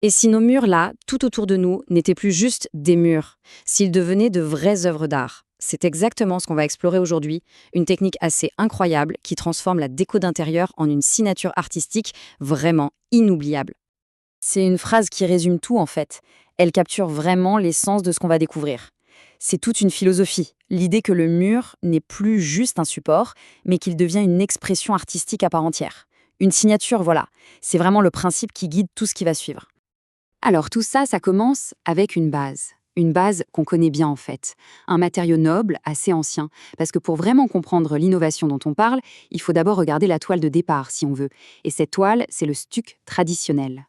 Et si nos murs là, tout autour de nous, n'étaient plus juste des murs, s'ils devenaient de vraies œuvres d'art? C'est exactement ce qu'on va explorer aujourd'hui, une technique assez incroyable qui transforme la déco d'intérieur en une signature artistique vraiment inoubliable. C'est une phrase qui résume tout en fait. Elle capture vraiment l'essence de ce qu'on va découvrir. C'est toute une philosophie, l'idée que le mur n'est plus juste un support, mais qu'il devient une expression artistique à part entière. Une signature, voilà. C'est vraiment le principe qui guide tout ce qui va suivre. Alors tout ça, ça commence avec une base. Une base qu'on connaît bien en fait. Un matériau noble, assez ancien. Parce que pour vraiment comprendre l'innovation dont on parle, il faut d'abord regarder la toile de départ, si on veut. Et cette toile, c'est le stuc traditionnel.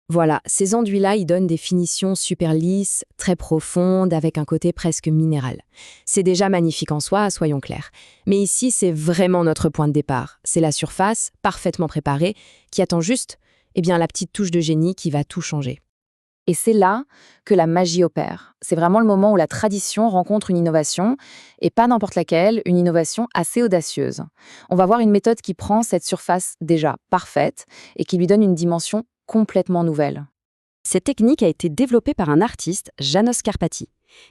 Voilà, ces enduits-là, ils donnent des finitions super lisses, très profondes, avec un côté presque minéral. C'est déjà magnifique en soi, soyons clairs. Mais ici, c'est vraiment notre point de départ. C'est la surface, parfaitement préparée, qui attend juste, la petite touche de génie qui va tout changer. Et c'est là que la magie opère. C'est vraiment le moment où la tradition rencontre une innovation, et pas n'importe laquelle, une innovation assez audacieuse. On va voir une méthode qui prend cette surface déjà parfaite et qui lui donne une dimension complètement nouvelle. Cette technique a été développée par un artiste, János Karpati.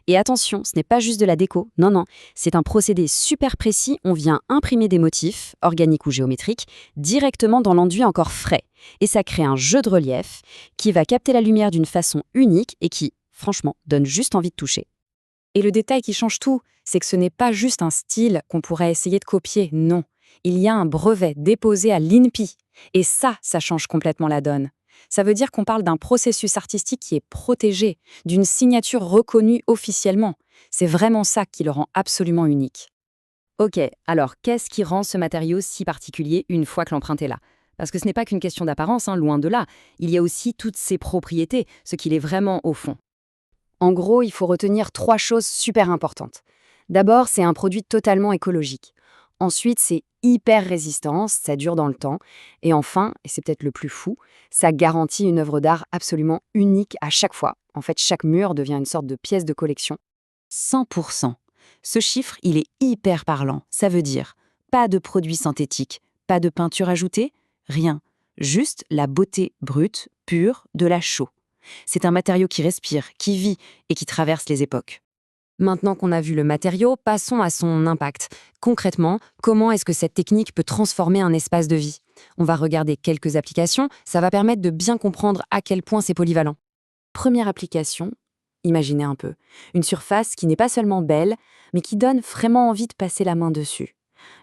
Et attention, ce n'est pas juste de la déco, non, non, c'est un procédé super précis, on vient imprimer des motifs, organiques ou géométriques, directement dans l'enduit encore frais. Et ça crée un jeu de relief qui va capter la lumière d'une façon unique et qui, franchement, donne juste envie de toucher. Et le détail qui change tout, c'est que ce n'est pas juste un style qu'on pourrait essayer de copier, non. Il y a un brevet déposé à l'INPI. Et ça change complètement la donne. Ça veut dire qu'on parle d'un processus artistique qui est protégé, d'une signature reconnue officiellement. C'est vraiment ça qui le rend absolument unique. Ok, alors qu'est-ce qui rend ce matériau si particulier une fois que l'empreinte est là? Parce que ce n'est pas qu'une question d'apparence, loin de là. Il y a aussi toutes ses propriétés, ce qu'il est vraiment au fond. En gros, il faut retenir 3 choses super importantes. D'abord, c'est un produit totalement écologique. Ensuite, c'est hyper résistant, ça dure dans le temps. Et enfin, et c'est peut-être le plus fou, ça garantit une œuvre d'art absolument unique à chaque fois. En fait, chaque mur devient une sorte de pièce de collection. 100%. Ce chiffre, il est hyper parlant. Ça veut dire pas de produits synthétiques, pas de peinture ajoutée, rien. Juste la beauté brute, pure de la chaux. C'est un matériau qui respire, qui vit et qui traverse les époques. Maintenant qu'on a vu le matériau, passons à son impact. Concrètement, comment est-ce que cette technique peut transformer un espace de vie? On va regarder quelques applications, ça va permettre de bien comprendre à quel point c'est polyvalent. Première application, imaginez un peu. Une surface qui n'est pas seulement belle, mais qui donne vraiment envie de passer la main dessus.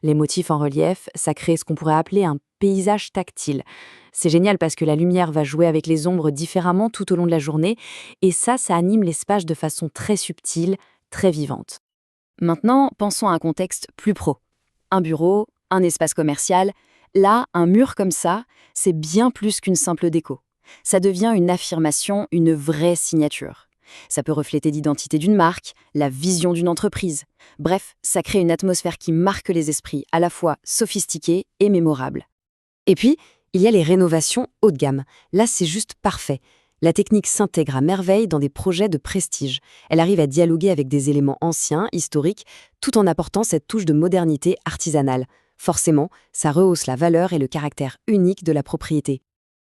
Les motifs en relief, ça crée ce qu'on pourrait appeler un paysage tactile. C'est génial parce que la lumière va jouer avec les ombres différemment tout au long de la journée, et ça anime l'espace de façon très subtile, très vivante. Maintenant, pensons à un contexte plus pro. Un bureau, un espace commercial. Là, un mur comme ça, c'est bien plus qu'une simple déco. Ça devient une affirmation, une vraie signature. Ça peut refléter l'identité d'une marque, la vision d'une entreprise. Bref, ça crée une atmosphère qui marque les esprits, à la fois sophistiquée et mémorable. Et puis, il y a les rénovations haut de gamme. Là, c'est juste parfait. La technique s'intègre à merveille dans des projets de prestige. Elle arrive à dialoguer avec des éléments anciens, historiques, tout en apportant cette touche de modernité artisanale. Forcément, ça rehausse la valeur et le caractère unique de la propriété.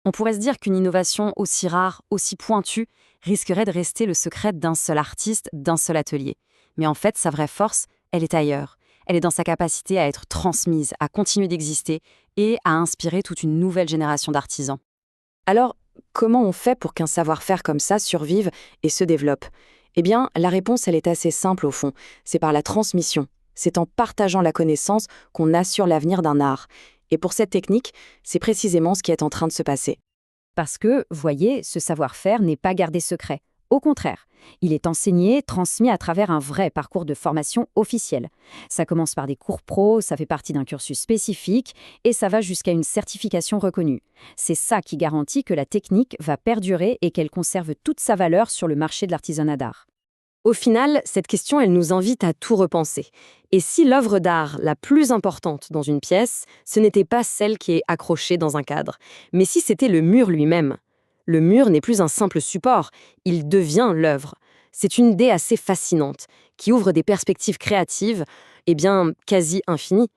On pourrait se dire qu'une innovation aussi rare, aussi pointue, risquerait de rester le secret d'un seul artiste, d'un seul atelier. Mais en fait, sa vraie force, elle est ailleurs. Elle est dans sa capacité à être transmise, à continuer d'exister et à inspirer toute une nouvelle génération d'artisans. Alors, comment on fait pour qu'un savoir-faire comme ça survive et se développe? Eh bien, la réponse, elle est assez simple au fond. C'est par la transmission. C'est en partageant la connaissance qu'on assure l'avenir d'un art. Et pour cette technique, c'est précisément ce qui est en train de se passer. Parce que, voyez, ce savoir-faire n'est pas gardé secret. Au contraire, il est enseigné, transmis à travers un vrai parcours de formation officiel. Ça commence par des cours pro, ça fait partie d'un cursus spécifique et ça va jusqu'à une certification reconnue. C'est ça qui garantit que la technique va perdurer et qu'elle conserve toute sa valeur sur le marché de l'artisanat d'art. Au final, cette question, elle nous invite à tout repenser. Et si l'œuvre d'art la plus importante dans une pièce, ce n'était pas celle qui est accrochée dans un cadre, mais si c'était le mur lui-même? Le mur n'est plus un simple support, il devient l'œuvre. C'est une idée assez fascinante, qui ouvre des perspectives créatives, quasi infinies.